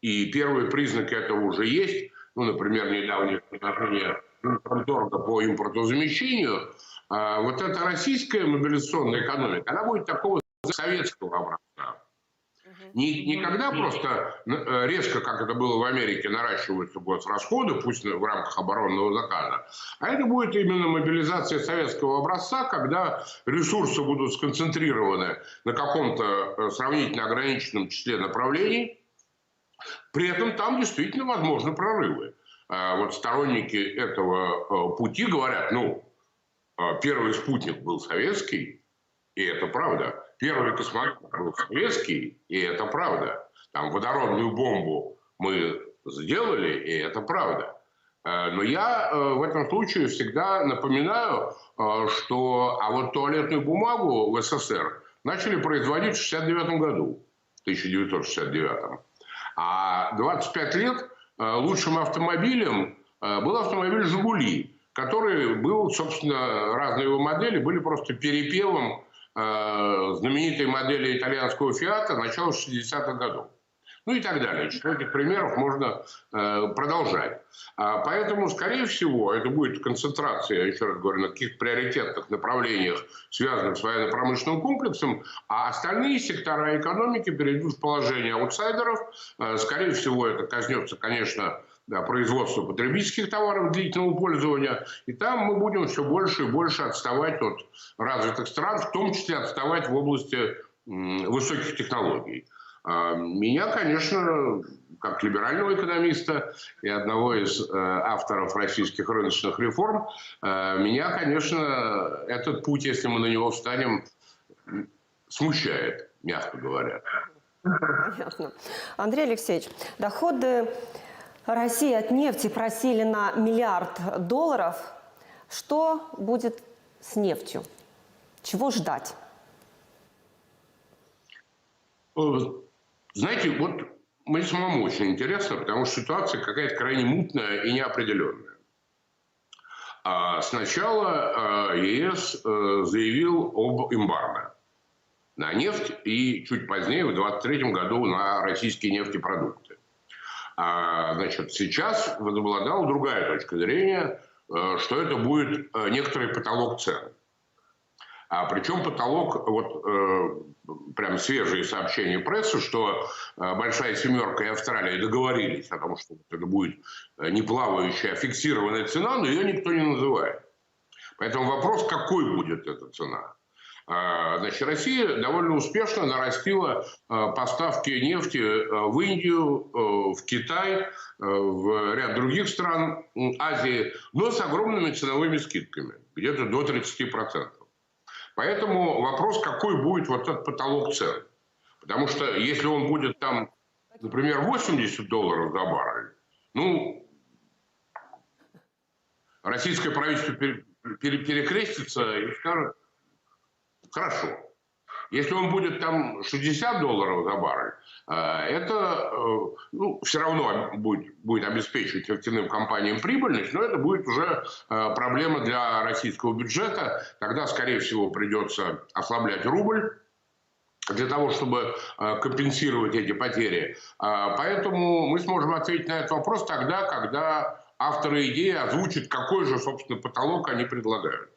и первые признаки этого уже есть, ну, например, недавнее предложение Минпромторга по импортозамещению, вот эта российская мобилизационная экономика, она будет такого советского образца. Никогда просто резко, как это было в Америке, наращиваются госрасходы, пусть в рамках оборонного заказа, а это будет именно мобилизация советского образца, когда ресурсы будут сконцентрированы на каком-то сравнительно ограниченном числе направлений, при этом там действительно возможны прорывы. Вот сторонники этого пути говорят, ну, первый спутник был советский, и это правда. первый космонавт был советский, и это правда. Там водородную бомбу мы сделали, и это правда. Но я в этом случае всегда напоминаю, что вот туалетную бумагу в СССР начали производить в 1969 году, 1969. А 25 лет лучшим автомобилем был автомобиль «Жигули», который был, собственно, разные его модели были просто перепевом знаменитой модели итальянского «Фиата» начала 60-х годов. Ну и так далее. Число этих примеров можно продолжать. Поэтому, скорее всего, это будет концентрация, еще раз говорю, на каких-то приоритетных направлениях, связанных с военно-промышленным комплексом, а остальные сектора экономики перейдут в положение аутсайдеров. Скорее всего, это коснется, конечно, производства потребительских товаров длительного пользования. И там мы будем все больше и больше отставать от развитых стран, в том числе отставать в области высоких технологий. Меня, конечно, как либерального экономиста и одного из авторов российских рыночных реформ, меня, конечно, этот путь, если мы на него встанем, смущает, мягко говоря. Понятно. Андрей Алексеевич, доходы России от нефти просели на $1 миллиард. Что будет с нефтью? Чего ждать? Знаете, вот мне самому очень интересно, потому что ситуация какая-то крайне мутная и неопределенная. Сначала ЕС заявил об эмбарго на нефть и чуть позднее, в 2023 году, на российские нефтепродукты. Значит, сейчас возобладала другая точка зрения, что это будет некоторый потолок цен. Причем потолок, вот прям свежие сообщения прессы, что Большая Семерка и Австралия договорились о том, что это будет не плавающая, а фиксированная цена, но ее никто не называет. Поэтому вопрос, какой будет эта цена. Значит, Россия довольно успешно нарастила поставки нефти в Индию, в Китай, в ряд других стран Азии, но с огромными ценовыми скидками, где-то до 30%. Поэтому вопрос, какой будет вот этот потолок цен. Потому что если он будет там, например, $80 за баррель, ну, российское правительство перекрестится и скажет: хорошо. Если он будет там $60 за баррель, это все равно будет обеспечивать нефтяным компаниям прибыльность, но это будет уже проблема для российского бюджета. Тогда, скорее всего, придется ослаблять рубль для того, чтобы компенсировать эти потери. Поэтому мы сможем ответить на этот вопрос тогда, когда авторы идеи озвучат, какой же, собственно, потолок они предлагают.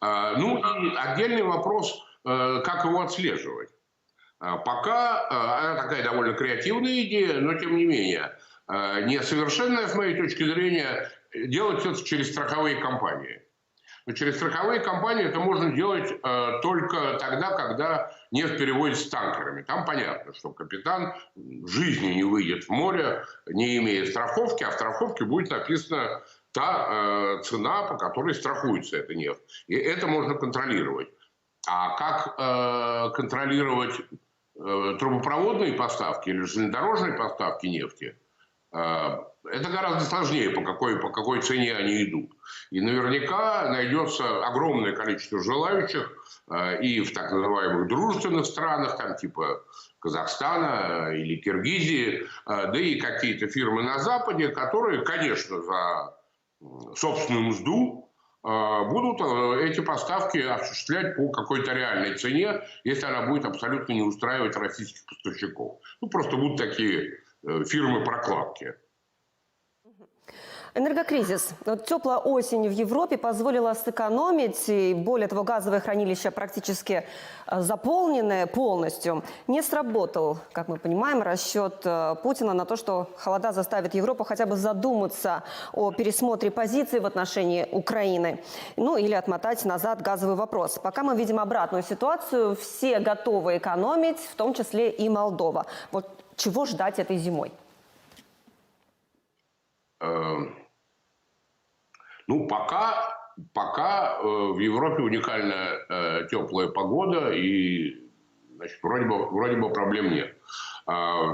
Ну и отдельный вопрос, как его отслеживать. Пока она такая довольно креативная идея, но тем не менее несовершенная, с моей точки зрения, делать это через страховые компании. Но через страховые компании это можно делать только тогда, когда нефть переводится танкерами. Там понятно, что капитан в жизни не выйдет в море, не имея страховки, а в страховке будет написана та цена, по которой страхуется эта нефть. И это можно контролировать. А как контролировать трубопроводные поставки или железнодорожные поставки нефти, это гораздо сложнее, по какой цене они идут. И наверняка найдется огромное количество желающих и в так называемых дружественных странах, там типа Казахстана или Киргизии, да и какие-то фирмы на Западе, которые, конечно, за собственную мзду будут эти поставки осуществлять по какой-то реальной цене, если она будет абсолютно не устраивать российских поставщиков. Ну, просто будут такие фирмы-прокладки. Энергокризис. Вот теплая осень в Европе позволила сэкономить, и более того, газовые хранилища практически заполнены полностью. Не сработал, как мы понимаем, расчет Путина на то, что холода заставит Европу хотя бы задуматься о пересмотре позиции в отношении Украины. Ну или отмотать назад газовый вопрос. Пока мы видим обратную ситуацию, все готовы экономить, в том числе и Молдова. Вот чего ждать этой зимой? Ну, пока в Европе уникальная теплая погода, и Значит, вроде бы проблем нет.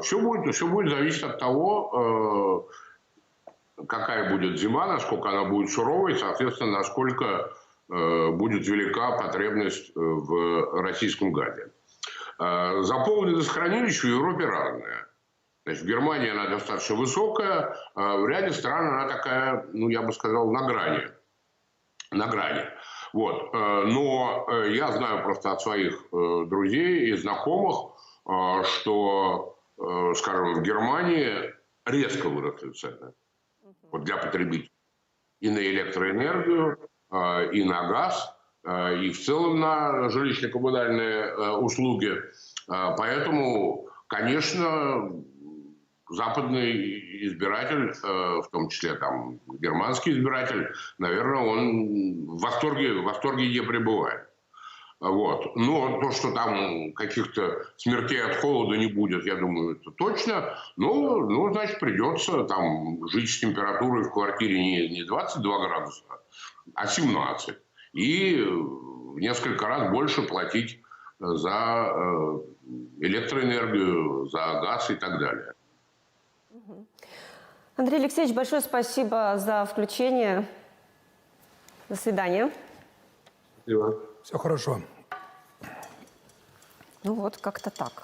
Все будет зависеть от того, какая будет зима, насколько она будет суровой, соответственно, насколько будет велика потребность в российском газе. Заполненность хранилищ в Европе разная. Значит, в Германии она достаточно высокая, в ряде стран она такая, ну, я бы сказал, на грани. На грани. Вот. Но я знаю просто от своих друзей и знакомых, что, скажем, в Германии резко выросли цены вот для потребителей. И на электроэнергию, и на газ, и в целом на жилищно-коммунальные услуги. Поэтому, конечно, западный избиратель, в том числе там германский избиратель, наверное, он в восторге не пребывает. Вот. Но то, что там каких-то смертей от холода не будет, я думаю, это точно. Ну, значит, придется там жить с температурой в квартире не 22 градуса, а 17. И в несколько раз больше платить за электроэнергию, за газ и так далее. Андрей Алексеевич, большое спасибо за включение. До свидания. Все хорошо. Ну вот, как-то так.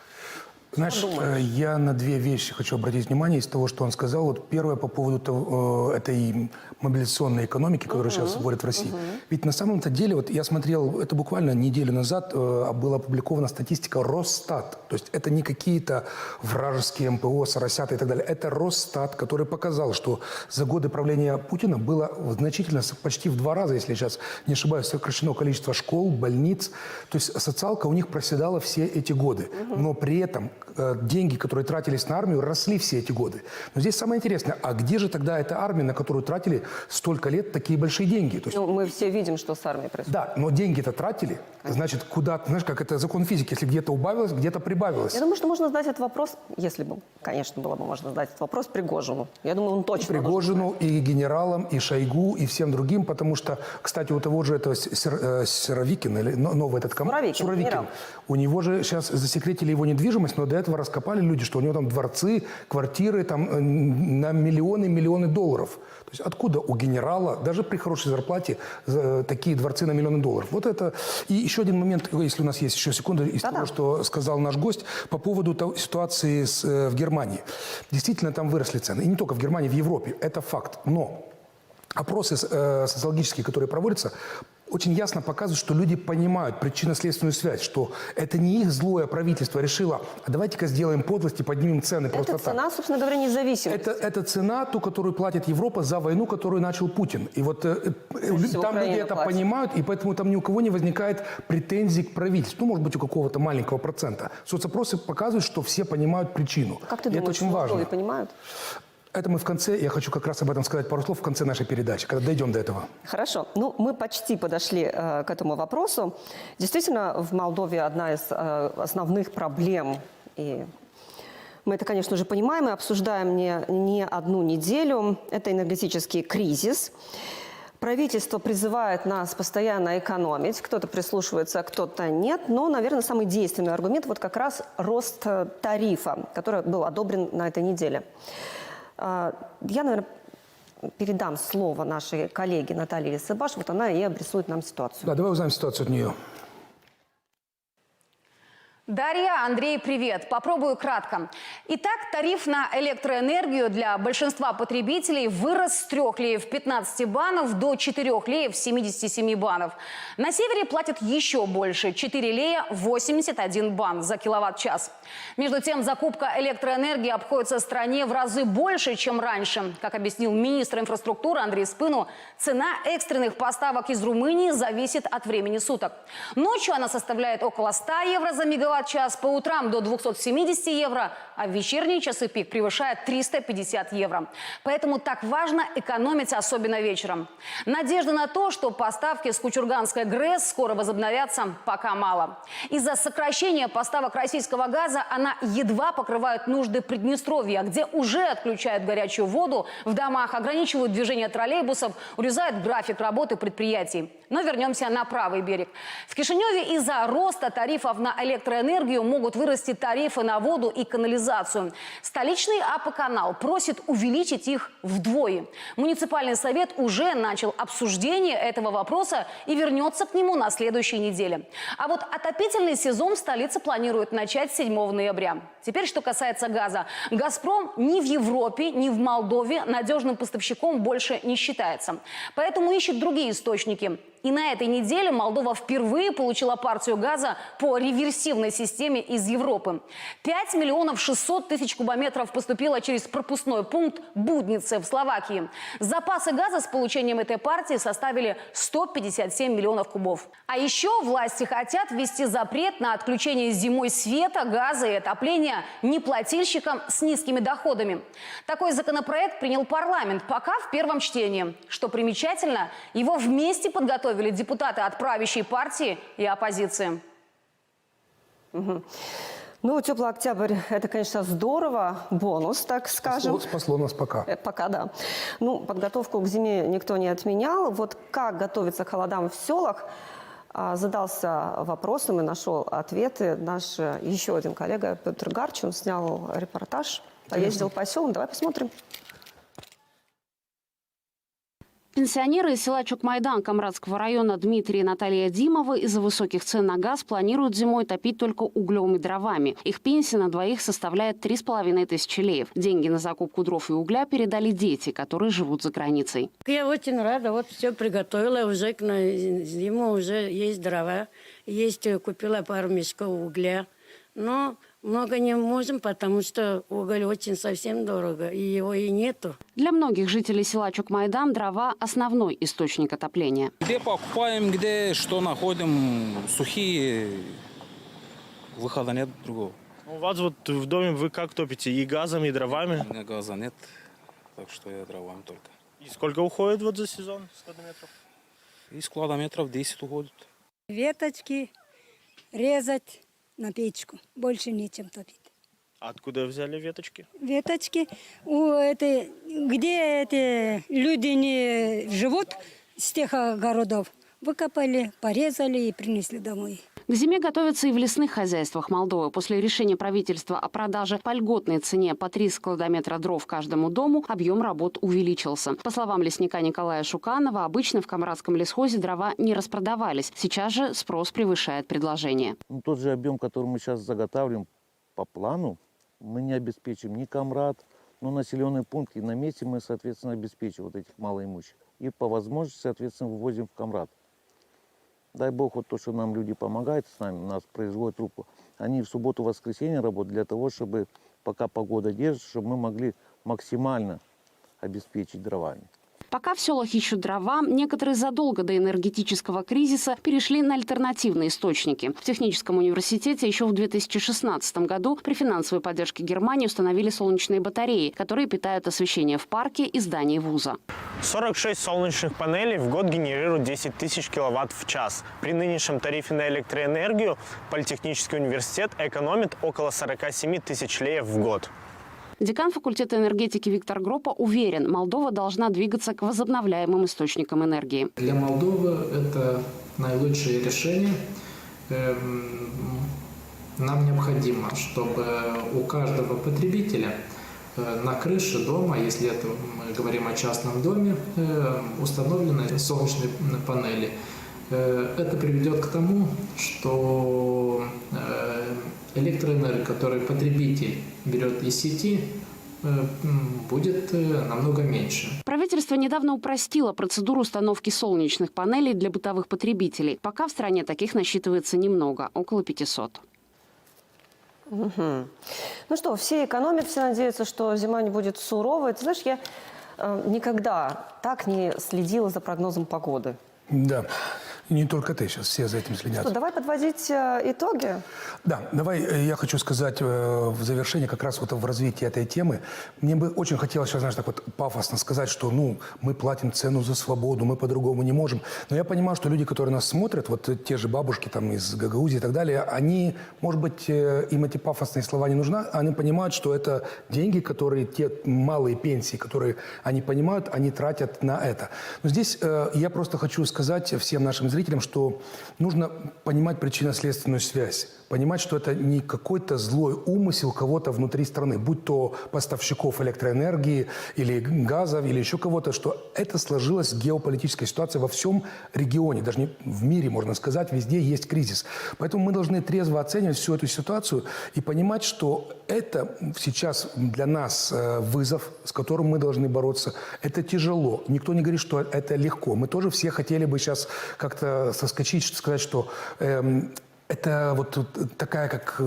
Знаешь, я на две вещи хочу обратить внимание из того, что он сказал. Вот первое по поводу этой мобилизационной экономики, которая сейчас вводят в России. Ведь на самом-то деле, вот я смотрел, это буквально неделю назад была опубликована статистика Росстат. То есть это не какие-то вражеские МПО, Соросята и так далее. Это Росстат, который показал, что за годы правления Путина было значительно, почти в 2 раза, если я сейчас не ошибаюсь, сокращено количество школ, больниц. То есть социалка у них проседала все эти годы. Но при этом деньги, которые тратились на армию, росли все эти годы. Но здесь самое интересное, а где же тогда эта армия, на которую тратили столько лет такие большие деньги? То есть, ну, мы все видим, что с армией происходит. Да, но деньги-то тратили, значит, куда-то, знаешь, как это закон физики, если где-то убавилось, где-то прибавилось. Я думаю, что можно задать этот вопрос, если бы, конечно, было бы можно задать этот вопрос Пригожину. Я думаю, он точно Пригожину, и генералам, и Шойгу, и всем другим, потому что, кстати, у того же этого Суровикина, или новый этот Суровикин, у него же сейчас засекретили его недвижимость, но до этого раскопали люди, что у него там дворцы, квартиры там на миллионы долларов. То есть откуда у генерала, даже при хорошей зарплате, такие дворцы на миллионы долларов? Вот это. И еще один момент, если у нас есть еще секунда, из того, что сказал наш гость по поводу ситуации в Германии. Действительно, там выросли цены. И не только в Германии, в Европе. Это факт. Но опросы социологические, которые проводятся, очень ясно показывают, что люди понимают причинно-следственную связь, что это не их злое правительство решило, а давайте-ка сделаем подлость и поднимем цены просто так. Это цена, собственно говоря, независимости. Это цена, ту, которую платит Европа за войну, которую начал Путин. И вот там люди это понимают, и поэтому там ни у кого не возникает претензий к правительству. Ну, может быть, у какого-то маленького процента. Соцопросы показывают, что все понимают причину. Как ты и думаешь, это очень важно. Понимают? Это мы в конце, я хочу как раз об этом сказать пару слов в конце нашей передачи, когда дойдем до этого. Хорошо. Ну, мы почти подошли к этому вопросу. Действительно, в Молдове одна из основных проблем, и мы это, конечно же, понимаем и обсуждаем не одну неделю, это энергетический кризис. Правительство призывает нас постоянно экономить. Кто-то прислушивается, а кто-то нет. Но, наверное, самый действенный аргумент вот как раз рост тарифа, который был одобрен на этой неделе. Я, наверное, передам слово нашей коллеге Наталье Сыбаш. Вот она и обрисует нам ситуацию. Да, давай узнаем ситуацию от нее. Дарья, Андрей, привет. Попробую кратко. Итак, тариф на электроэнергию для большинства потребителей вырос с 3 леев 15 банов до 4 леев 77 банов. На севере платят еще больше – 4 лея 81 бан за киловатт-час. Между тем, закупка электроэнергии обходится стране в разы больше, чем раньше. Как объяснил министр инфраструктуры Андрей Спыну, цена экстренных поставок из Румынии зависит от времени суток. Ночью она составляет около 100 евро за мегаватт-час, по утрам до 270 евро, а в вечерние часы пик превышает 350 евро. Поэтому так важно экономить, особенно вечером. Надежды на то, что поставки с Кучурганской ГРЭС скоро возобновятся, пока мало. Из-за сокращения поставок российского газа она едва покрывает нужды Приднестровья, где уже отключают горячую воду, в домах ограничивают движение троллейбусов, урезают график работы предприятий. Но вернемся на правый берег. В Кишиневе из-за роста тарифов на электроэнергию электроэнергию, могут вырасти тарифы на воду и канализацию. Столичный АП-канал просит увеличить их вдвое. Муниципальный совет уже начал обсуждение этого вопроса и вернется к нему на следующей неделе. А вот отопительный сезон столица планирует начать 7 ноября. Теперь, что касается газа. «Газпром» ни в Европе, ни в Молдове надежным поставщиком больше не считается. Поэтому ищет другие источники. И на этой неделе Молдова впервые получила партию газа по реверсивной системе из Европы. 5 миллионов 600 тысяч кубометров поступило через пропускной пункт Будницы в Словакии. Запасы газа с получением этой партии составили 157 миллионов кубов. А еще власти хотят ввести запрет на отключение зимой света, газа и отопления неплательщикам с низкими доходами. Такой законопроект принял парламент пока в первом чтении. Что примечательно, его вместе подготовили депутаты от правящей партии и оппозиции. Ну, теплый октябрь – это, конечно, здорово, бонус, так скажем. Спасло нас пока. Пока, да. Ну, подготовку к зиме никто не отменял. Вот как готовиться к холодам в селах, задался вопросом и нашел ответы наш еще один коллега Петр Гарч. Он снял репортаж, поездил по селам. Давай посмотрим. Пенсионеры из села Чокмайдан Камрадского района Дмитрий и Наталья Димовы из-за высоких цен на газ планируют зимой топить только углем и дровами. Их пенсия на двоих составляет 3500 леев. Деньги на закупку дров и угля передали дети, которые живут за границей. Я очень рада, вот все приготовила, уже на зиму уже есть дрова, есть, купила пару мешков угля. Но много не можем, потому что уголь очень совсем дорого, и его и нету. Для многих жителей села Чокмайдан дрова – основной источник отопления. Где покупаем, где что находим, сухие, выхода нет другого. У вас вот в доме вы как топите? И газом, и дровами? У меня газа нет, так что я дровами только. И сколько уходит вот за сезон складометров? Из складометров 10 уходит. Веточки резать на печку. Больше нечем топить. Откуда взяли веточки? Веточки, где эти люди не живут, с тех огородов, выкопали, порезали и принесли домой. К зиме готовятся и в лесных хозяйствах Молдовы. После решения правительства о продаже по льготной цене по 3 складометра дров каждому дому объем работ увеличился. По словам лесника Николая Шуканова, обычно в Камрадском лесхозе дрова не распродавались. Сейчас же спрос превышает предложение. Тот же объем, который мы сейчас заготавливаем по плану, мы не обеспечим ни Камрад, но населенные пункты. На месте мы, соответственно, обеспечим вот этих малоимущих. И по возможности, соответственно, вывозим в Камрад. Дай бог, вот то, что нам люди помогают с нами, нас производят трубку. Они в субботу-воскресенье работают для того, чтобы, пока погода держит, чтобы мы могли максимально обеспечить дровами. Пока в селах ищут дрова, некоторые задолго до энергетического кризиса перешли на альтернативные источники. В техническом университете еще в 2016 году при финансовой поддержке Германии установили солнечные батареи, которые питают освещение в парке и здании вуза. 46 солнечных панелей в год генерируют 10 тысяч киловатт в час. При нынешнем тарифе на электроэнергию Политехнический университет экономит около 47 тысяч леев в год. Декан факультета энергетики Виктор Гропа уверен, Молдова должна двигаться к возобновляемым источникам энергии. Для Молдовы это наилучшее решение. Нам необходимо, чтобы у каждого потребителя на крыше дома, если это мы говорим о частном доме, установлены солнечные панели. Это приведет к тому, что электроэнергия, которую потребитель берет из сети, будет намного меньше. Правительство недавно упростило процедуру установки солнечных панелей для бытовых потребителей. Пока в стране таких насчитывается немного, около 500. Угу. Ну что, все экономят, все надеются, что зима не будет суровой. Ты знаешь, я никогда так не следила за прогнозом погоды. Да. Не только ты, сейчас все за этим следят. Что, давай подводить итоги? Да, давай я хочу сказать в завершение, как раз вот в развитии этой темы. Мне бы очень хотелось сейчас, знаешь, так вот пафосно сказать, что, мы платим цену за свободу, мы по-другому не можем. Но я понимаю, что люди, которые нас смотрят, вот те же бабушки там из Гагаузии и так далее, они, может быть, им эти пафосные слова не нужны, они понимают, что это деньги, которые, те малые пенсии, которые они понимают, они тратят на это. Но здесь я просто хочу сказать всем нашим зрителям, что нужно понимать причинно-следственную связь. Понимать, что это не какой-то злой умысел кого-то внутри страны, будь то поставщиков электроэнергии или газа, или еще кого-то, что это сложилась геополитическая ситуация во всем регионе, даже не в мире, можно сказать, везде есть кризис. Поэтому мы должны трезво оценивать всю эту ситуацию и понимать, что это сейчас для нас вызов, с которым мы должны бороться. Это тяжело. Никто не говорит, что это легко. Мы тоже все хотели бы сейчас как-то соскочить, сказать, что это вот такая как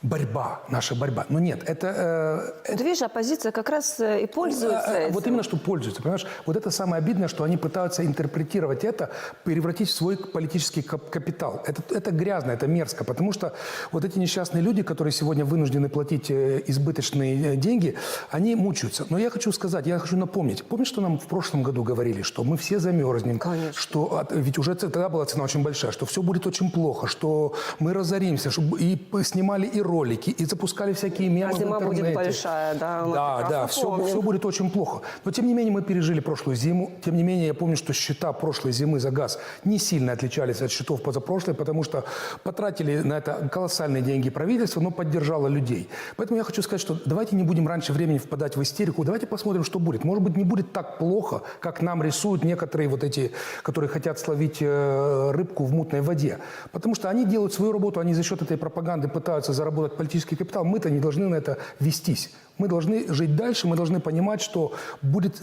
борьба, наша борьба. Но нет, это... Вот видишь, оппозиция как раз и пользуется этим. Вот именно, что пользуется, понимаешь? Вот это самое обидное, что они пытаются интерпретировать это, превратить в свой политический капитал. Это грязно, это мерзко, потому что вот эти несчастные люди, которые сегодня вынуждены платить избыточные деньги, они мучаются. Но я хочу сказать, я хочу напомнить. Помнишь, что нам в прошлом году говорили, что мы все замерзнем? Конечно. Что, ведь уже тогда была цена очень большая, что все будет очень плохо, что мы разоримся, и снимали и ролики, и запускали всякие мемы в зима интернете. будет большая, да. Да, все будет очень плохо. Но тем не менее мы пережили прошлую зиму. Тем не менее я помню, что счета прошлой зимы за газ не сильно отличались от счетов позапрошлой, потому что потратили на это колоссальные деньги правительство, но поддержало людей. Поэтому я хочу сказать, что давайте не будем раньше времени впадать в истерику. Давайте посмотрим, что будет. Может быть, не будет так плохо, как нам рисуют некоторые вот эти, которые хотят словить рыбку в мутной воде. Потому что они делают свою работу, они за счет этой пропаганды пытаются заработать политический капитал. Мы-то не должны на это вестись. Мы должны жить дальше, мы должны понимать, что будет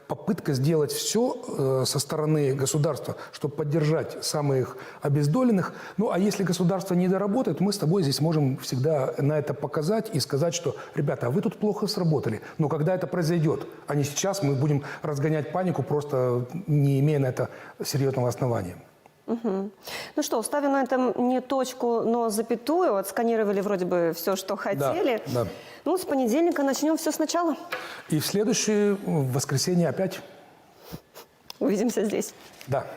попытка сделать все со стороны государства, чтобы поддержать самых обездоленных. Ну, а если государство не доработает, мы с тобой здесь можем всегда на это показать и сказать, что, ребята, а вы тут плохо сработали. Но когда это произойдет, а не сейчас, мы будем разгонять панику, просто не имея на это серьезного основания. Угу. Ну что, ставим на этом не точку, но запятую. Отсканировали вроде бы все, что хотели. Да, да. Ну, с понедельника начнем все сначала. И в следующее воскресенье опять. Увидимся здесь. Да.